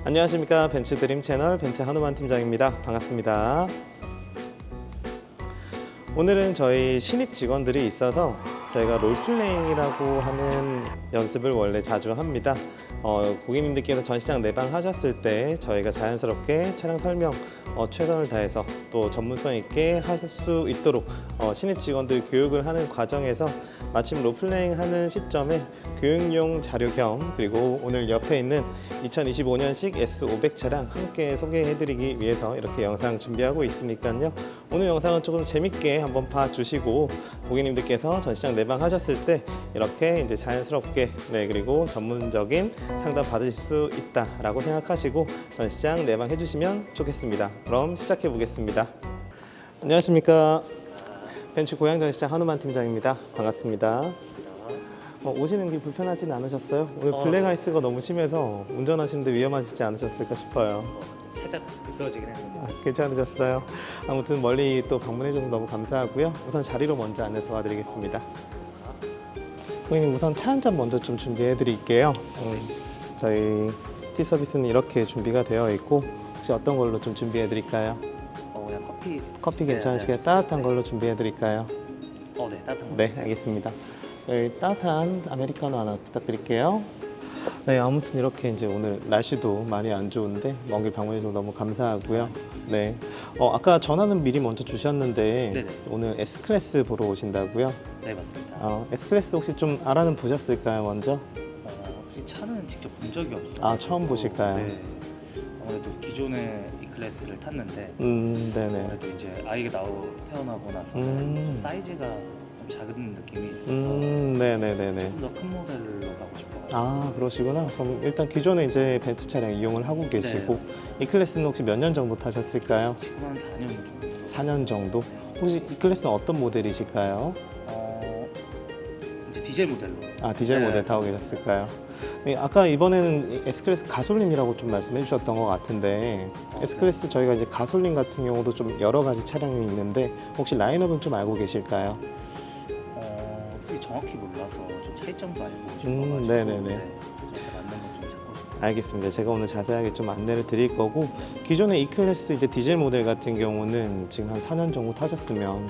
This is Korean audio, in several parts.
안녕하십니까. 벤츠드림 채널 벤츠 한우만 팀장입니다. 반갑습니다. 오늘은 저희 신입 직원들이 있어서 저희가 롤플레잉이라고 하는 연습을 원래 자주 합니다. 고객님들께서 전시장 내방하셨을 때 저희가 자연스럽게 차량 설명 최선을 다해서 또 전문성 있게 할 수 있도록 신입 직원들 교육을 하는 과정에서 마침 롤플레잉 하는 시점에 교육용 자료 겸 그리고 오늘 옆에 있는 2025년식 S500 차량 함께 소개해드리기 위해서 이렇게 영상 준비하고 있으니까요. 오늘 영상은 조금 재밌게 한번 봐주시고 고객님들께서 전시장 내방하셨을 때 이렇게 이제 자연스럽게 그리고 전문적인 상담 받으실 수 있다라고 생각하시고 전시장 내방해 주시면 좋겠습니다. 그럼 시작해 보겠습니다. 안녕하십니까. 벤츠 고양 전시장 한우만 팀장입니다. 반갑습니다. 오시는 게 불편하진 않으셨어요? 오늘 블랙아이스가 너무 심해서 운전하시는데 위험하시지 않으셨을까 싶어요. 살짝 미끄러지긴 했는데 괜찮으셨어요? 아무튼 멀리 또 방문해 주셔서 너무 감사하고요. 우선 자리로 먼저 안내 도와드리겠습니다. 고객님 우선 차 한 잔 먼저 좀 준비해 드릴게요. 저희 티 서비스는 이렇게 준비가 되어 있고 혹시 어떤 걸로 좀 준비해 드릴까요? 그냥 커피 괜찮으시게 네, 따뜻한 걸로 준비해 드릴까요? 네, 따뜻한 거. 네, 알겠습니다. 저희 따뜻한 아메리카노 하나 부탁드릴게요. 네, 아무튼 이렇게 이제 오늘 날씨도 많이 안 좋은데 먼 길 방문해 주셔서 너무 감사하고요. 네, 아까 전화는 미리 먼저 주셨는데 네네. 오늘 S클래스 보러 오신다고요? 네, 맞습니다. S클래스 혹시 좀 알아는 보셨을까요, 먼저? 혹시 차는 직접 본 적이 없어요. 아, 처음 보실까요? 네. 아무래도 기존의 E 클래스를 탔는데 네네. 아무래도 이제 아이가 태어나고 나서 좀 사이즈가 좀 작은 느낌이 있어서 네네네네. 좀 더 큰 모델로 가고 싶어요. 아, 그러시구나. 그럼 일단 기존에 이제 벤츠 차량 이용을 하고 계시고 네. 이 클래스는 혹시 몇 년 정도 타셨을까요? 지금 한 4년 정도. 4년 정도? 혹시 이 클래스는 어떤 모델이실까요? 이제 디젤 모델로. 디젤 네, 모델 타고 계셨을까요? 네, 아까 이번에는 S클래스 가솔린이라고 좀 말씀해 주셨던 것 같은데 S클래스 저희가 이제 가솔린 같은 경우도 좀 여러 가지 차량이 있는데 혹시 라인업은 좀 알고 계실까요? 그게 정확히 몰라서 좀 차이점도 알고 싶어가지고 네네네. 저한테 맞는 거 좀 찾고 싶어요. 알겠습니다. 제가 오늘 자세하게 좀 안내를 드릴 거고 기존의 E클래스 이제 디젤 모델 같은 경우는 지금 한 4년 정도 타셨으면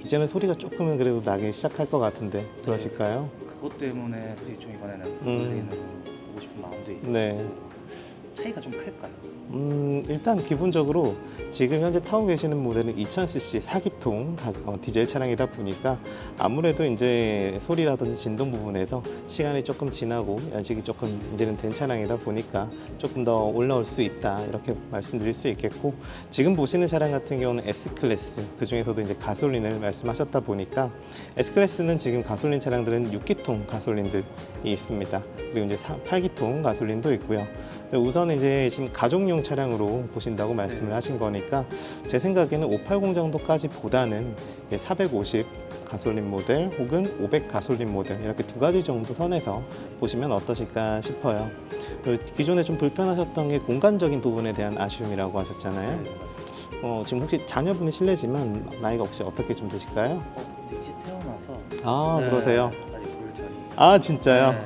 이제는 소리가 조금은 그래도 나기 시작할 것 같은데 그러실까요? 그것 때문에 솔직히 좀 이번에는 가솔린으로 보고 싶은 마음도 있어요. 네. 차이가 좀 클까요? 일단 기본적으로 지금 현재 타고 계시는 모델은 2000cc 4기통 디젤 차량이다 보니까 아무래도 이제 소리라든지 진동 부분에서 시간이 조금 지나고 연식이 조금 이제는 된 차량이다 보니까 조금 더 올라올 수 있다 이렇게 말씀드릴 수 있겠고 지금 보시는 차량 같은 경우는 S클래스 그 중에서도 이제 가솔린을 말씀하셨다 보니까 S클래스는 지금 가솔린 차량들은 6기통 가솔린들이 있습니다. 그리고 이제 8기통 가솔린도 있고요. 우선 이제 지금 가족용 차량으로 보신다고 말씀을 하신 거니까 제 생각에는 580 정도까지 보다는 450 가솔린 모델 혹은 500 가솔린 모델 이렇게 두 가지 정도 선에서 보시면 어떠실까 싶어요. 기존에 좀 불편하셨던 게 공간적인 부분에 대한 아쉬움이라고 하셨잖아요. 지금 혹시 자녀분이 실례지만 나이가 혹시 어떻게 좀 되실까요? 이제 태어나서 그러세요? 아직 돌자리. 진짜요? 네.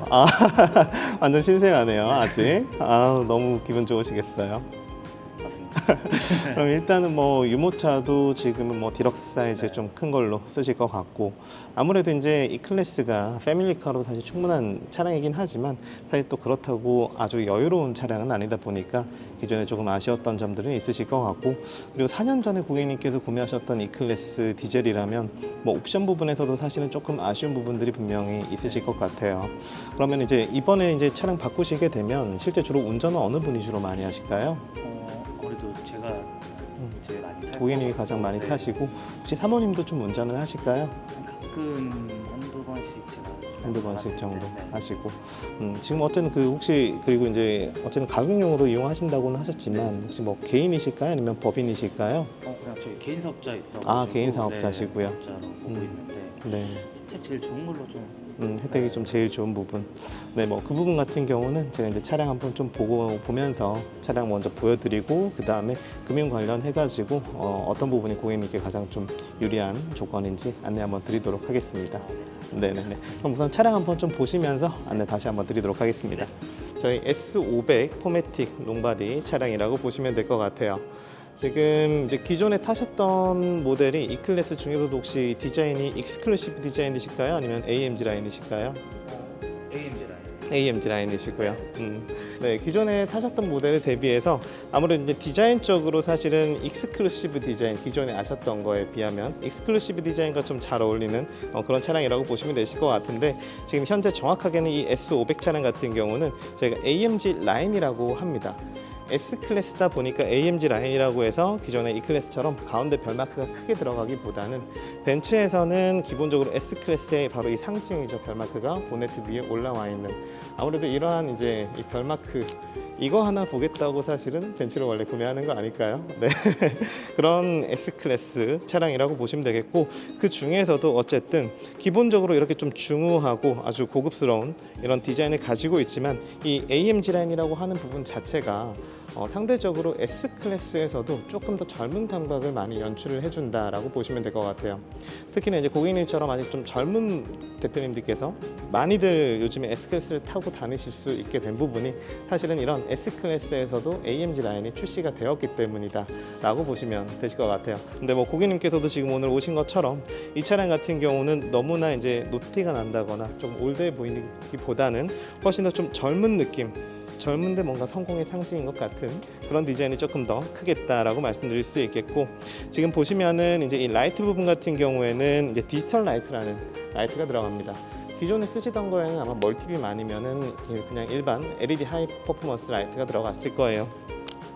완전 신생하네요, 아직. 너무 기분 좋으시겠어요. 맞습니다. 그럼 일단은 뭐 유모차도 지금은 뭐 디럭스 사이즈 좀 큰 걸로 쓰실 것 같고 아무래도 이제 이 클래스가 패밀리카로 사실 충분한 차량이긴 하지만 사실 또 그렇다고 아주 여유로운 차량은 아니다 보니까 기존에 조금 아쉬웠던 점들은 있으실 것 같고 그리고 4년 전에 고객님께서 구매하셨던 이 클래스 디젤이라면 뭐 옵션 부분에서도 사실은 조금 아쉬운 부분들이 분명히 있으실 것 같아요. 그러면 이제 이번에 이제 차량 바꾸시게 되면 실제 주로 운전은 어느 분이 주로 많이 하실까요? 아무래도 제가 제일 많이 타고 고객님이 가장 많이 네. 타시고 혹시 사모님도 좀 운전을 하실까요? 가끔 한두 번씩 제가 한두 번씩 봤을 정도 때, 네. 하시고 지금 어쨌든 혹시 그리고 이제 어쨌든 가족용으로 이용하신다고는 하셨지만 혹시 뭐 개인이실까요? 아니면 법인이실까요? 그냥 저희 개인 사업자 있어. 개인 사업자시고요. 사업자로 보고 있는데 네. 혜택 제일 좋은 걸로 좀. 혜택이 좀 제일 좋은 부분. 네, 뭐 그 부분 같은 경우는 제가 이제 차량 한번 좀 보면서 차량 먼저 보여드리고 그 다음에 금융 관련해가지고 어떤 부분이 고객님께 가장 좀 유리한 조건인지 안내 한번 드리도록 하겠습니다. 네네네. 그럼 우선 차량 한번 좀 보시면서 안내 다시 한번 드리도록 하겠습니다. 저희 S500 포매틱 롱바디 차량이라고 보시면 될 것 같아요. 지금 이제 기존에 타셨던 모델이 이 클래스 중에서도 혹시 디자인이 익스클루시브 디자인이실까요? 아니면 AMG 라인이실까요? AMG 라인. AMG 라인이시고요. 네, 기존에 타셨던 모델에 대비해서 아무래도 이제 디자인적으로 사실은 익스클루시브 디자인, 기존에 아셨던 거에 비하면 익스클루시브 디자인과 좀 잘 어울리는 그런 차량이라고 보시면 되실 것 같은데, 지금 현재 정확하게는 이 S500 차량 같은 경우는 저희가 AMG 라인이라고 합니다. S클래스다 보니까 AMG 라인이라고 해서 기존의 E클래스처럼 가운데 별마크가 크게 들어가기보다는 벤츠에서는 기본적으로 S클래스의 바로 이 상징이죠. 별마크가 보네트 위에 올라와 있는, 아무래도 이러한 이제 이 별마크 이거 하나 보겠다고 사실은 벤츠를 원래 구매하는 거 아닐까요? 네. 그런 S클래스 차량이라고 보시면 되겠고, 그 중에서도 어쨌든 기본적으로 이렇게 좀 중후하고 아주 고급스러운 이런 디자인을 가지고 있지만, 이 AMG 라인이라고 하는 부분 자체가 상대적으로 S클래스에서도 조금 더 젊은 감각을 많이 연출을 해준다라고 보시면 될 것 같아요. 특히나 이제 고객님처럼 아직 좀 젊은 대표님들께서 많이들 요즘에 S클래스를 타고 다니실 수 있게 된 부분이 사실은 이런 S클래스에서도 AMG 라인이 출시가 되었기 때문이다 라고 보시면 되실 것 같아요. 근데 뭐 고객님께서도 지금 오늘 오신 것처럼 이 차량 같은 경우는 너무나 이제 노티가 난다거나 좀 올드해 보이기보다는 훨씬 더 좀 젊은 느낌, 젊은데 뭔가 성공의 상징인 것 같은 그런 디자인이 조금 더 크겠다라고 말씀드릴 수 있겠고, 지금 보시면은 이제 이 라이트 부분 같은 경우에는 이제 디지털 라이트라는 라이트가 들어갑니다. 기존에 쓰시던 거에는 아마 멀티빔 아니면은 그냥 일반 LED 하이 퍼포먼스 라이트가 들어갔을 거예요.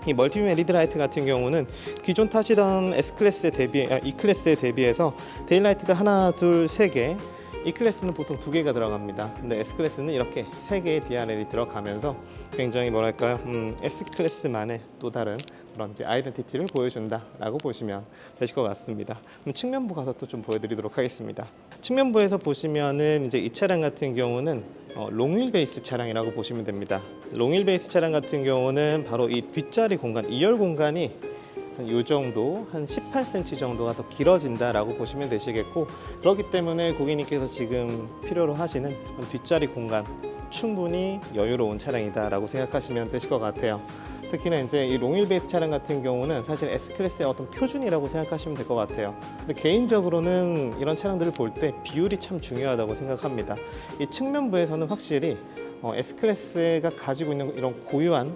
이 멀티빔 LED 라이트 같은 경우는 기존 타시던 E클래스에 대비해서 데일라이트가 하나, 둘, 세 개, E클래스는 보통 2개가 들어갑니다. 근데 S클래스는 이렇게 3개의 DRL이 들어가면서 굉장히 뭐랄까요, S클래스만의 또 다른 그런 이제 아이덴티티를 보여준다라고 보시면 되실 것 같습니다. 그럼 측면부 가서 또 좀 보여드리도록 하겠습니다. 측면부에서 보시면은 이제 이 차량 같은 경우는 롱휠 베이스 차량이라고 보시면 됩니다. 롱휠 베이스 차량 같은 경우는 바로 이 뒷자리 공간, 2열 공간이 이 정도, 한 18cm 정도가 더 길어진다라고 보시면 되시겠고, 그렇기 때문에 고객님께서 지금 필요로 하시는 뒷자리 공간 충분히 여유로운 차량이다라고 생각하시면 되실 것 같아요. 특히나 이제 이 롱휠 베이스 차량 같은 경우는 사실 S클래스의 어떤 표준이라고 생각하시면 될 것 같아요. 근데 개인적으로는 이런 차량들을 볼 때 비율이 참 중요하다고 생각합니다. 이 측면부에서는 확실히 S클래스가 가지고 있는 이런 고유한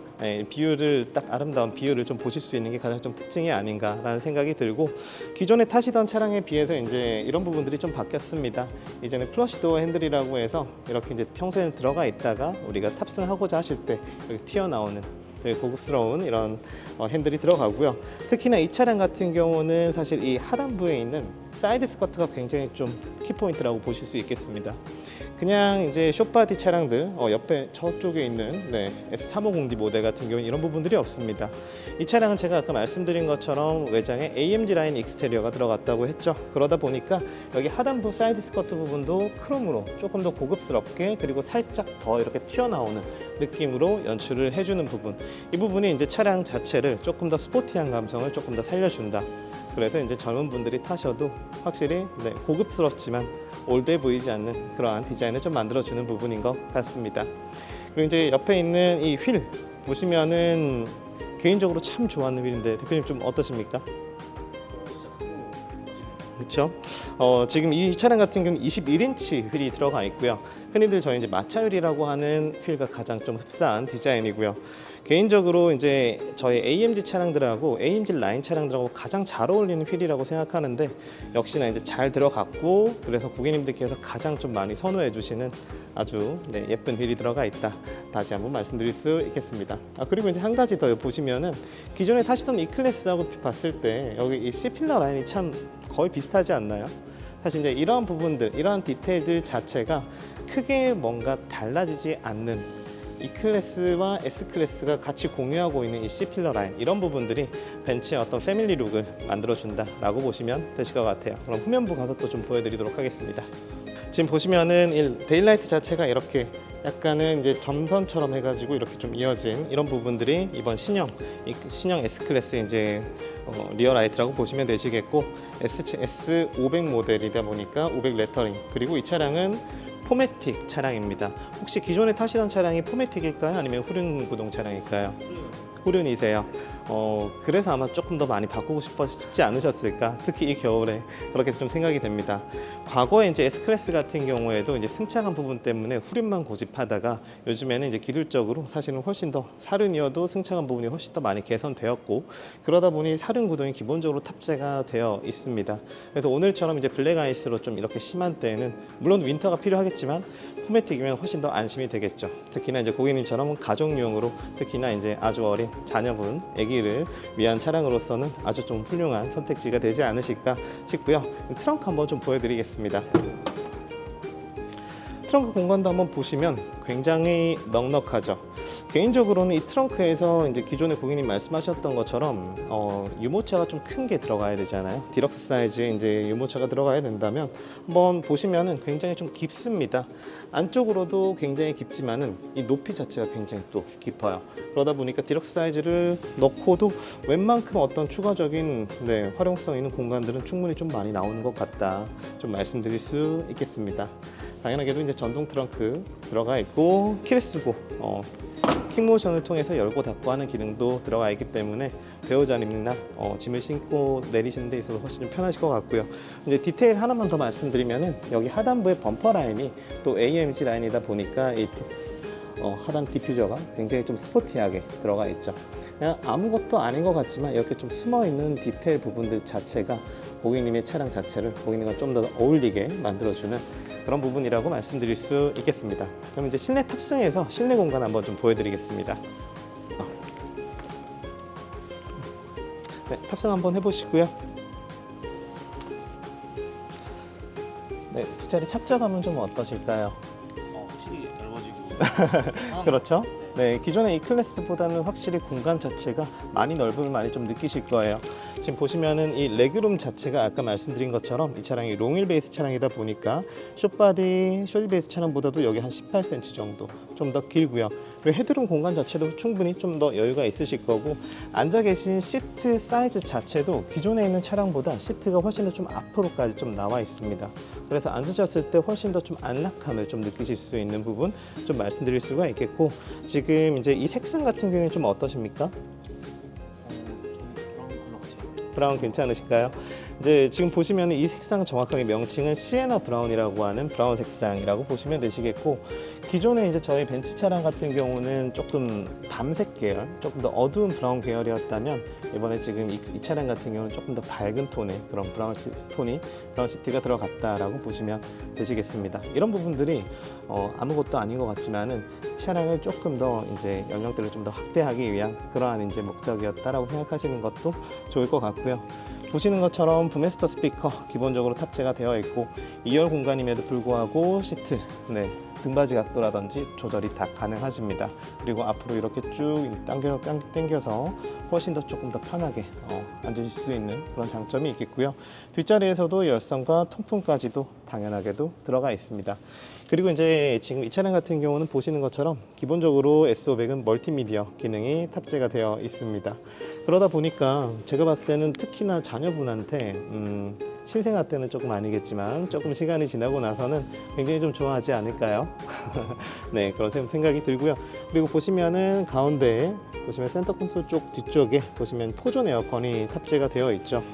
비율을, 딱 아름다운 비율을 좀 보실 수 있는 게 가장 좀 특징이 아닌가라는 생각이 들고, 기존에 타시던 차량에 비해서 이제 이런 부분들이 좀 바뀌었습니다. 이제는 플러시 도어 핸들이라고 해서 이렇게 이제 평소에는 들어가 있다가 우리가 탑승하고자 하실 때 여기 튀어나오는 되게 고급스러운 이런 핸들이 들어가고요. 특히나 이 차량 같은 경우는 사실 이 하단부에 있는 사이드 스커트가 굉장히 좀 키포인트라고 보실 수 있겠습니다. 그냥 이제 숏바디 차량들 옆에 저쪽에 있는 S350D 모델 같은 경우는 이런 부분들이 없습니다. 이 차량은 제가 아까 말씀드린 것처럼 외장에 AMG 라인 익스테리어가 들어갔다고 했죠. 그러다 보니까 여기 하단부 사이드 스커트 부분도 크롬으로 조금 더 고급스럽게, 그리고 살짝 더 이렇게 튀어나오는 느낌으로 연출을 해주는 부분, 이 부분이 이제 차량 자체를 조금 더 스포티한 감성을 조금 더 살려준다. 그래서 이제 젊은 분들이 타셔도 확실히 고급스럽지만 올드해 보이지 않는 그러한 디자인을 좀 만들어주는 부분인 것 같습니다. 그리고 이제 옆에 있는 이 휠 보시면은 개인적으로 참 좋아하는 휠인데 대표님 좀 어떠십니까? 그렇죠. 지금 이 차량 같은 경우는 21인치 휠이 들어가 있고요. 흔히들 저희 이제 마차휠이라고 하는 휠과 가장 좀 흡사한 디자인이고요. 개인적으로 이제 저희 AMG 차량들하고 AMG 라인 차량들하고 가장 잘 어울리는 휠이라고 생각하는데, 역시나 이제 잘 들어갔고, 그래서 고객님들께서 가장 좀 많이 선호해 주시는 아주 예쁜 휠이 들어가 있다, 다시 한번 말씀드릴 수 있겠습니다. 그리고 이제 한 가지 더 보시면은 기존에 타시던 E클래스하고 봤을 때 여기 이 C필러 라인이 참 거의 비슷하지 않나요? 사실 이제 이러한 부분들, 이러한 디테일들 자체가 크게 뭔가 달라지지 않는, E클래스와 S클래스가 같이 공유하고 있는 이 C필러 라인, 이런 부분들이 벤츠의 어떤 패밀리 룩을 만들어준다라고 보시면 되실 것 같아요. 그럼 후면부 가서 또 좀 보여드리도록 하겠습니다. 지금 보시면은 이 데일라이트 자체가 이렇게 약간은 이제 점선처럼 해가지고 이렇게 좀 이어진 이런 부분들이 이번 신형 S클래스의 이제 리어 라이트라고 보시면 되시겠고, S500 모델이다 보니까 500 레터링, 그리고 이 차량은 포매틱 차량입니다. 혹시 기존에 타시던 차량이 포매틱일까요? 아니면 후륜 구동 차량일까요? 후륜이세요. 그래서 아마 조금 더 많이 바꾸고 싶지 않으셨을까? 특히 이 겨울에 그렇게 좀 생각이 됩니다. 과거에 이제 S클래스 같은 경우에도 이제 승차감 부분 때문에 후륜만 고집하다가 요즘에는 이제 기술적으로 사실은 훨씬 더 사륜이어도 승차감 부분이 훨씬 더 많이 개선되었고, 그러다 보니 사륜 구동이 기본적으로 탑재가 되어 있습니다. 그래서 오늘처럼 이제 블랙 아이스로 좀 이렇게 심한 때에는 물론 윈터가 필요하겠지만 포매틱이면 훨씬 더 안심이 되겠죠. 특히나 이제 고객님처럼 가족용으로, 특히나 이제 아주 어린 자녀분, 아기를 위한 차량으로서는 아주 좀 훌륭한 선택지가 되지 않으실까 싶고요. 트렁크 한번 좀 보여드리겠습니다. 트렁크 공간도 한번 보시면 굉장히 넉넉하죠. 개인적으로는 이 트렁크에서 이제 기존에 고객님 말씀하셨던 것처럼 유모차가 좀 큰 게 들어가야 되잖아요. 디럭스 사이즈의 이제 유모차가 들어가야 된다면 한번 보시면은 굉장히 좀 깊습니다. 안쪽으로도 굉장히 깊지만은 이 높이 자체가 굉장히 또 깊어요. 그러다 보니까 디럭스 사이즈를 넣고도 웬만큼 어떤 추가적인 활용성 있는 공간들은 충분히 좀 많이 나오는 것 같다, 좀 말씀드릴 수 있겠습니다. 당연하게도 이제 전동 트렁크 들어가 있고 키레스고 킥모션을 통해서 열고 닫고 하는 기능도 들어가 있기 때문에 배우자님이나 짐을 싣고 내리시는 데 있어서 훨씬 좀 편하실 것 같고요. 이제 디테일 하나만 더 말씀드리면은 여기 하단부의 범퍼 라인이 또 AMG 라인이다 보니까 이 하단 디퓨저가 굉장히 좀 스포티하게 들어가 있죠. 그냥 아무것도 아닌 것 같지만 이렇게 좀 숨어 있는 디테일 부분들 자체가 고객님의 차량 자체를 고객님과 좀 더 어울리게 만들어주는 그런 부분이라고 말씀드릴 수 있겠습니다. 그럼 이제 실내 탑승해서 실내 공간 한번 좀 보여드리겠습니다. 네, 탑승 한번 해보시고요. 네, 두 자리 착좌감은 좀 어떠실까요? 확실히 넓어지고 그렇죠? 네, 기존의 E클래스보다는 확실히 공간 자체가 많이 넓음을 많이 좀 느끼실 거예요. 지금 보시면은 이 레그룸 자체가 아까 말씀드린 것처럼 이 차량이 롱휠 베이스 차량이다 보니까 숏바디 숏 베이스 차량보다도 여기 한 18cm 정도 좀 더 길고요. 그리고 헤드룸 공간 자체도 충분히 좀 더 여유가 있으실 거고, 앉아 계신 시트 사이즈 자체도 기존에 있는 차량보다 시트가 훨씬 더 좀 앞으로까지 좀 나와 있습니다. 그래서 앉으셨을 때 훨씬 더 좀 안락함을 좀 느끼실 수 있는 부분 좀 말씀드릴 수가 있겠고, 지금 이제 이 색상 같은 경우에 좀 어떠십니까? 브라운 괜찮으실까요? 이제 지금 보시면 이 색상 정확하게 명칭은 시에나 브라운이라고 하는 브라운 색상이라고 보시면 되시겠고, 기존에 이제 저희 벤츠 차량 같은 경우는 조금 밤색 계열, 조금 더 어두운 브라운 계열이었다면 이번에 지금 이 차량 같은 경우는 조금 더 밝은 톤의 그런 브라운 시트가 들어갔다라고 보시면 되시겠습니다. 이런 부분들이 아무것도 아닌 것 같지만은 차량을 조금 더 이제 연령대를 좀 더 확대하기 위한 그러한 이제 목적이었다라고 생각하시는 것도 좋을 것 같고요. 보시는 것처럼 부메스터 스피커 기본적으로 탑재가 되어 있고 2열 공간임에도 불구하고 시트, 등받이 각도라든지 조절이 다 가능하십니다. 그리고 앞으로 이렇게 쭉 당겨서 훨씬 더 조금 더 편하게 앉으실 수 있는 그런 장점이 있겠고요. 뒷자리에서도 열선과 통풍까지도 당연하게도 들어가 있습니다. 그리고 이제 지금 이 차량 같은 경우는 보시는 것처럼 기본적으로 S500은 멀티미디어 기능이 탑재가 되어 있습니다. 그러다 보니까 제가 봤을 때는 특히나 자녀분한테 신생아 때는 조금 아니겠지만 조금 시간이 지나고 나서는 굉장히 좀 좋아하지 않을까요? 네, 그런 생각이 들고요. 그리고 보시면은 가운데에 보시면 센터 콘솔 쪽 뒤쪽에 보시면 포존 에어컨이 탑재가 되어 있죠.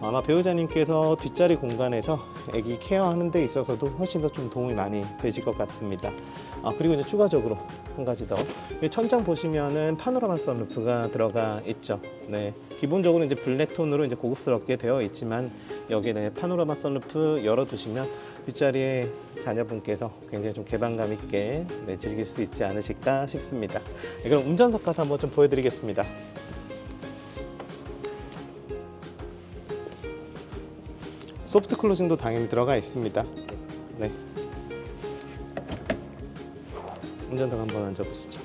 아마 배우자님께서 뒷자리 공간에서 아기 케어하는 데 있어서도 훨씬 더 좀 도움이 많이 되실 것 같습니다. 그리고 이제 추가적으로 한 가지 더, 천장 보시면은 파노라마 선루프가 들어가 있죠. 네, 기본적으로 이제 블랙 톤으로 이제 고급스럽게 되어 있지만 여기에 파노라마 선루프 열어두시면 뒷자리에 자녀분께서 굉장히 좀 개방감 있게 즐길 수 있지 않으실까 싶습니다. 그럼 운전석 가서 한번 좀 보여드리겠습니다. 소프트 클로징도 당연히 들어가 있습니다. 네. 운전석 한번 앉아보시죠.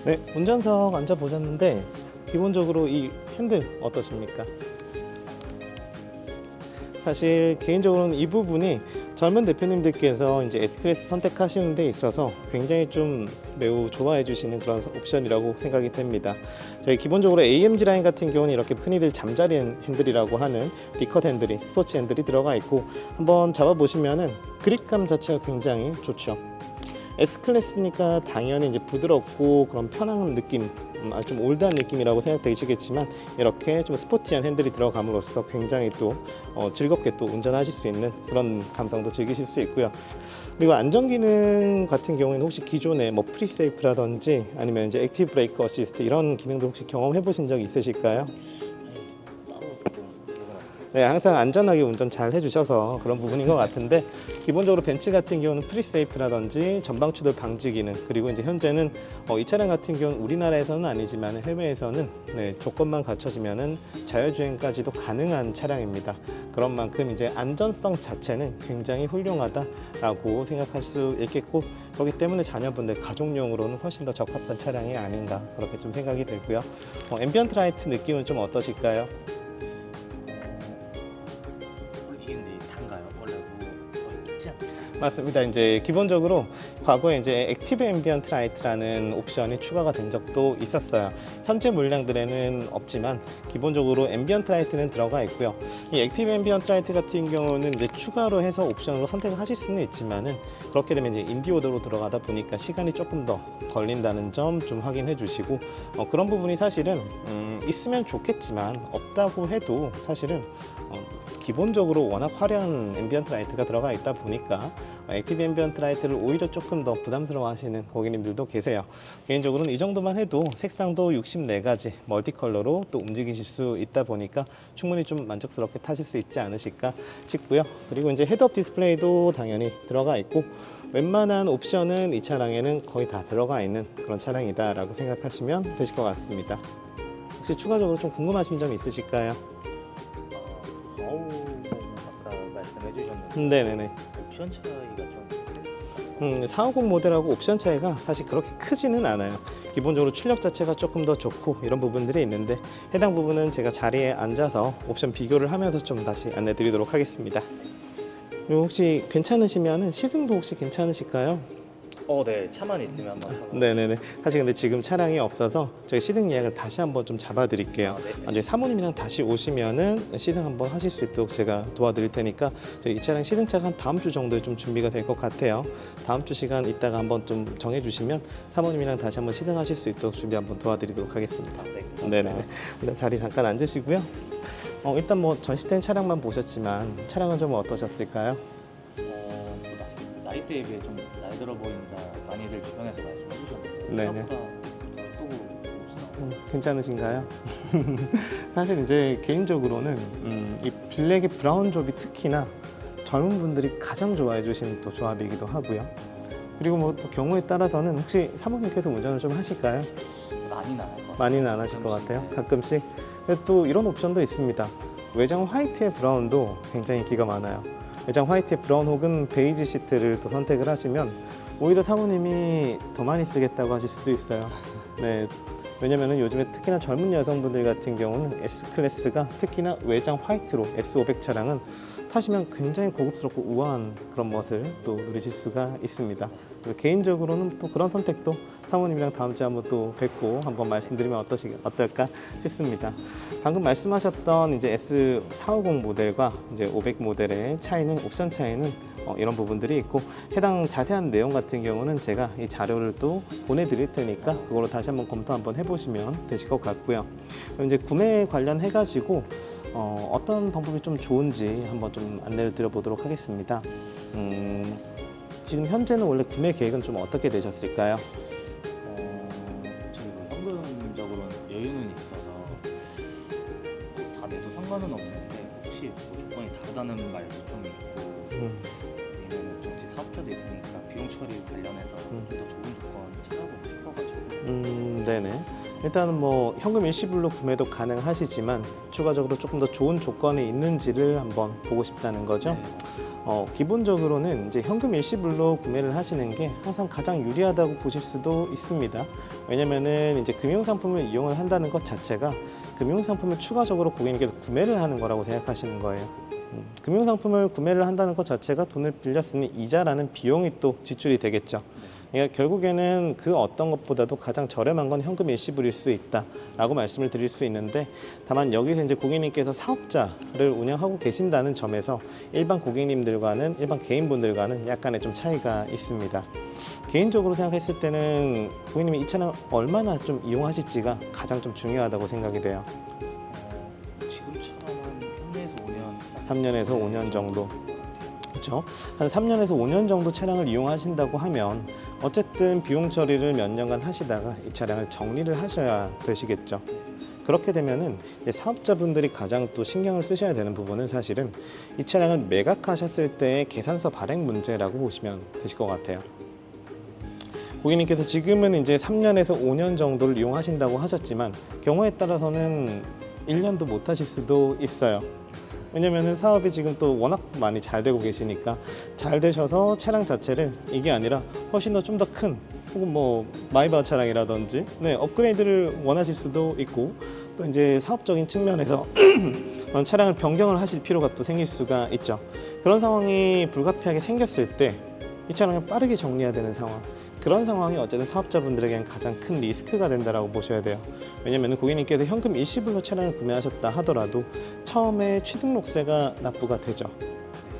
네, 운전석 앉아보셨는데 기본적으로 이 핸들 어떠십니까? 사실 개인적으로는 이 부분이 젊은 대표님들께서 이제 S클래스 선택하시는 데 있어서 굉장히 좀 매우 좋아해 주시는 그런 옵션이라고 생각이 됩니다. 저희 기본적으로 AMG 라인 같은 경우는 이렇게 흔히들 잠자리 핸들이라고 하는 D컷 핸들이, 스포츠 핸들이 들어가 있고, 한번 잡아보시면은 그립감 자체가 굉장히 좋죠. S클래스니까 당연히 이제 부드럽고 그런 편한 느낌, 좀 올드한 느낌이라고 생각되시겠지만, 이렇게 좀 스포티한 핸들이 들어감으로써 굉장히 또 즐겁게 또 운전하실 수 있는 그런 감성도 즐기실 수 있고요. 그리고 안전 기능 같은 경우에는 혹시 기존에 뭐 프리세이프라든지 아니면 이제 액티브 브레이크 어시스트 이런 기능도 혹시 경험해 보신 적 있으실까요? 네, 항상 안전하게 운전 잘 해주셔서 그런 부분인 것 같은데, 기본적으로 벤츠 같은 경우는 프리세이프라든지 전방 추돌 방지 기능, 그리고 이제 현재는 이 차량 같은 경우는 우리나라에서는 아니지만 해외에서는 조건만 갖춰지면은 자율주행까지도 가능한 차량입니다. 그런 만큼 이제 안전성 자체는 굉장히 훌륭하다라고 생각할 수 있겠고, 그렇기 때문에 자녀분들 가족용으로는 훨씬 더 적합한 차량이 아닌가 그렇게 좀 생각이 들고요. 앰비언트 라이트 느낌은 좀 어떠실까요? 맞습니다. 이제 기본적으로 과거에 이제 액티브 앰비언트 라이트라는 옵션이 추가가 된 적도 있었어요. 현재 물량들에는 없지만 기본적으로 앰비언트 라이트는 들어가 있고요. 이 액티브 앰비언트 라이트 같은 경우는 이제 추가로 해서 옵션으로 선택을 하실 수는 있지만은, 그렇게 되면 이제 인디오더로 들어가다 보니까 시간이 조금 더 걸린다는 점 좀 확인해 주시고, 그런 부분이 사실은 있으면 좋겠지만 없다고 해도 사실은 기본적으로 워낙 화려한 앰비언트 라이트가 들어가 있다 보니까 액티브 앰비언트 라이트를 오히려 조금 더 부담스러워 하시는 고객님들도 계세요. 개인적으로는 이 정도만 해도 색상도 64가지 멀티 컬러로 또 움직이실 수 있다 보니까 충분히 좀 만족스럽게 타실 수 있지 않으실까 싶고요. 그리고 이제 헤드업 디스플레이도 당연히 들어가 있고, 웬만한 옵션은 이 차량에는 거의 다 들어가 있는 그런 차량이다 라고 생각하시면 되실 것 같습니다. 혹시 추가적으로 좀 궁금하신 점 있으실까요? 아까 말씀해 주셨는데 네네네. 옵션 차이가 좀 450 모델하고 옵션 차이가 사실 그렇게 크지는 않아요. 기본적으로 출력 자체가 조금 더 좋고 이런 부분들이 있는데, 해당 부분은 제가 자리에 앉아서 옵션 비교를 하면서 좀 다시 안내 드리도록 하겠습니다. 그리고 혹시 괜찮으시면은 시승도 혹시 괜찮으실까요? 네, 차만 있으면 한번 타고. 네네네. 사실 근데 지금 차량이 없어서 저희 시승 예약을 다시 한번 좀 잡아드릴게요. 네. 나중에 사모님이랑 다시 오시면은 시승 한번 하실 수 있도록 제가 도와드릴 테니까, 저희 이 차량 시승차가 한 다음 주 정도에 좀 준비가 될 것 같아요. 다음 주 시간 이따가 한번 좀 정해주시면 사모님이랑 다시 한번 시승하실 수 있도록 준비 한번 도와드리도록 하겠습니다. 네. 네네네. 일단 자리 잠깐 앉으시고요. 일단 뭐 전시된 차량만 보셨지만 차량은 좀 어떠셨을까요? 나이대에 비해 좀 나이 들어 보인다 많이들 주변에서 말씀해 주셨는데 네네. 생각보다 더 예쁘고 괜찮으신가요? 사실 이제 개인적으로는 이 블랙의 브라운 조합이 특히나 젊은 분들이 가장 좋아해 주시는 또 조합이기도 하고요. 그리고 뭐 또 경우에 따라서는 혹시 사모님께서 운전을 좀 하실까요? 많이는 안 할 것 같아요. 많이는 안 하실 것 같아요. 가끔씩. 근데 또 이런 옵션도 있습니다. 외장 화이트의 브라운도 굉장히 기가 많아요. 외장 화이트의 브라운 혹은 베이지 시트를 또 선택을 하시면 오히려 사모님이 더 많이 쓰겠다고 하실 수도 있어요. 네. 왜냐면은 요즘에 특히나 젊은 여성분들 같은 경우는 S클래스가 특히나 외장 화이트로 S500 차량은 타시면 굉장히 고급스럽고 우아한 그런 멋을 또 누리실 수가 있습니다. 개인적으로는 또 그런 선택도 사모님이랑 다음 주에 한번 또 뵙고 한번 말씀드리면 어떨까 싶습니다. 방금 말씀하셨던 이제 S450 모델과 이제 500 모델의 차이는, 옵션 차이는 이런 부분들이 있고, 해당 자세한 내용 같은 경우는 제가 이 자료를 또 보내드릴 테니까 그걸로 다시 한번 검토 한번 해보시면 되실 것 같고요. 그럼 이제 구매 관련해 가지고 어떤 방법이 좀 좋은지 한번 좀 안내를 드려보도록 하겠습니다. 지금 현재는 원래 구매 계획은 좀 어떻게 되셨을까요? 저희 뭐 현금적으로는 여유는 있어서 다 내도 상관은 없는데, 혹시 뭐 조건이 다르다는 말도 좀 있고 아니면 좀 제 사업자도 있으니까 비용 처리 관련해서 좀 더 좋은 조건 찾아보고 싶어가지고. 네네. 일단은 뭐 현금 일시불로 구매도 가능하시지만 추가적으로 조금 더 좋은 조건이 있는지를 한번 보고 싶다는 거죠. 네. 기본적으로는 이제 현금 일시불로 구매를 하시는 게 항상 가장 유리하다고 보실 수도 있습니다. 왜냐면은 이제 금융상품을 이용을 한다는 것 자체가 금융상품을 추가적으로 고객님께서 구매를 하는 거라고 생각하시는 거예요. 금융상품을 구매를 한다는 것 자체가 돈을 빌렸으니 이자라는 비용이 또 지출이 되겠죠. 그러니까 결국에는 그 어떤 것보다도 가장 저렴한 건 현금 일시불일 수 있다라고 말씀을 드릴 수 있는데, 다만 여기서 이제 고객님께서 사업자를 운영하고 계신다는 점에서 일반 고객님들과는, 일반 개인분들과는 약간의 좀 차이가 있습니다. 개인적으로 생각했을 때는 고객님이 이 차량 얼마나 좀 이용하실지가 가장 좀 중요하다고 생각이 돼요. 지금처럼 3년에서 5년 정도. 그렇죠. 한 3년에서 5년 정도 차량을 이용하신다고 하면 어쨌든 비용 처리를 몇 년간 하시다가 이 차량을 정리를 하셔야 되시겠죠. 그렇게 되면은 이제 사업자분들이 가장 또 신경을 쓰셔야 되는 부분은 사실은 이 차량을 매각하셨을 때의 계산서 발행 문제라고 보시면 되실 것 같아요. 고객님께서 지금은 이제 3년에서 5년 정도를 이용하신다고 하셨지만 경우에 따라서는 1년도 못 하실 수도 있어요. 왜냐면은 사업이 지금 또 워낙 많이 잘 되고 계시니까, 잘 되셔서 차량 자체를 이게 아니라 훨씬 더 좀 더 큰, 혹은 뭐 마이바 차량이라든지 업그레이드를 원하실 수도 있고, 또 이제 사업적인 측면에서 차량을 변경을 하실 필요가 또 생길 수가 있죠. 그런 상황이 불가피하게 생겼을 때 이 차량을 빠르게 정리해야 되는 상황, 그런 상황이 어쨌든 사업자분들에게는 가장 큰 리스크가 된다라고 보셔야 돼요. 왜냐하면 고객님께서 현금 일시불로 차량을 구매하셨다 하더라도 처음에 취등록세가 납부가 되죠.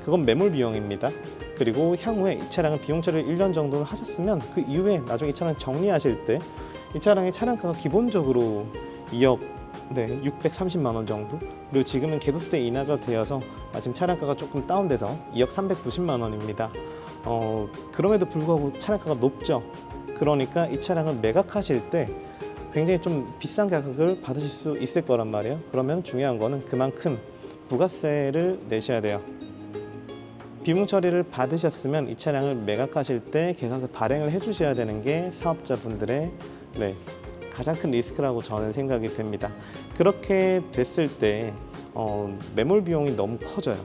그건 매몰 비용입니다. 그리고 향후에 이 차량을 비용 처리를 1년 정도를 하셨으면 그 이후에 나중에 이 차량 정리하실 때 이 차량의 차량가가 기본적으로 2억 630만 원 정도, 그리고 지금은 개도세 인하가 되어서 지금 차량가가 조금 다운돼서 2억 390만 원입니다. 그럼에도 불구하고 차량가가 높죠. 그러니까 이 차량을 매각하실 때 굉장히 좀 비싼 가격을 받으실 수 있을 거란 말이에요. 그러면 중요한 거는 그만큼 부가세를 내셔야 돼요. 비용 처리를 받으셨으면 이 차량을 매각하실 때 계산서 발행을 해주셔야 되는 게 사업자분들의 가장 큰 리스크라고 저는 생각이 됩니다. 그렇게 됐을 때 매몰 비용이 너무 커져요.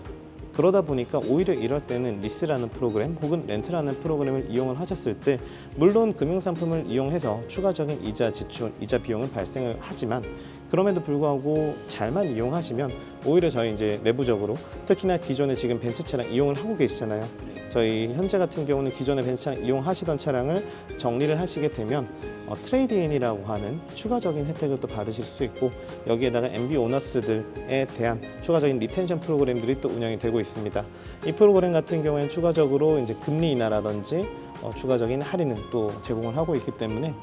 그러다 보니까 오히려 이럴 때는 리스라는 프로그램 혹은 렌트라는 프로그램을 이용을 하셨을 때, 물론 금융상품을 이용해서 추가적인 이자 지출, 이자 비용은 발생을 하지만 그럼에도 불구하고 잘만 이용하시면 오히려 저희 이제 내부적으로, 특히나 기존에 지금 벤츠 차량 이용을 하고 계시잖아요. 저희 현재 같은 경우는 기존에 벤츠 차량 이용하시던 차량을 정리를 하시게 되면 트레이드인이라고 하는 추가적인 혜택을 또 받으실 수 있고, 여기에다가 MB 오너스들에 대한 추가적인 리텐션 프로그램들이 또 운영이 되고 있습니다. 이 프로그램 같은 경우에는 추가적으로 이제 금리 인하라든지 추가적인 할인을 또 제공을 하고 있기 때문에,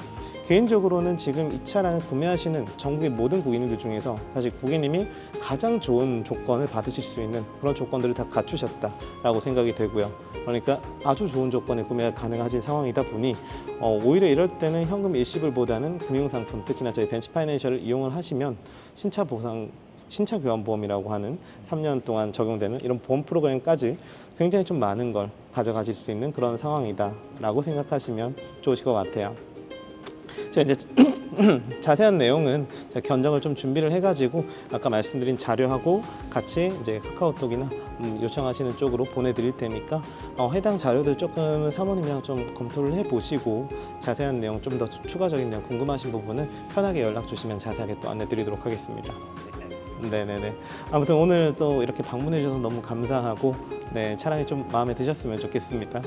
개인적으로는 지금 이 차량을 구매하시는 전국의 모든 고객님들 중에서 사실 고객님이 가장 좋은 조건을 받으실 수 있는 그런 조건들을 다 갖추셨다라고 생각이 되고요. 그러니까 아주 좋은 조건에 구매가 가능하신 상황이다 보니 오히려 이럴 때는 현금 일시불보다는 금융상품, 특히나 저희 벤츠파이낸셜을 이용을 하시면 신차 보상, 신차 교환 보험이라고 하는 3년 동안 적용되는 이런 보험 프로그램까지 굉장히 좀 많은 걸 가져가실 수 있는 그런 상황이다라고 생각하시면 좋으실 것 같아요. 제가 이제 자세한 내용은 제가 견적을 좀 준비를 해가지고 아까 말씀드린 자료하고 같이 이제 카카오톡이나 요청하시는 쪽으로 보내드릴 테니까 해당 자료들 조금 사모님이랑 좀 검토를 해보시고 자세한 내용, 좀 더 추가적인 내용 궁금하신 부분은 편하게 연락 주시면 자세하게 또 안내드리도록 하겠습니다. 네네네. 아무튼 오늘 또 이렇게 방문해 주셔서 너무 감사하고, 차량이 좀 마음에 드셨으면 좋겠습니다.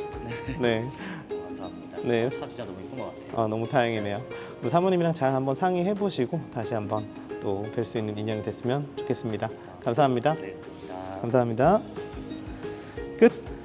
네. 감사합니다. 네. 차 진짜 너무 예쁜 것 같아요. 너무 다행이네요. 우리 사모님이랑 잘 한번 상의해 보시고 다시 한번 또 뵐 수 있는 인연이 됐으면 좋겠습니다. 감사합니다. 네, 감사합니다. 감사합니다. 끝.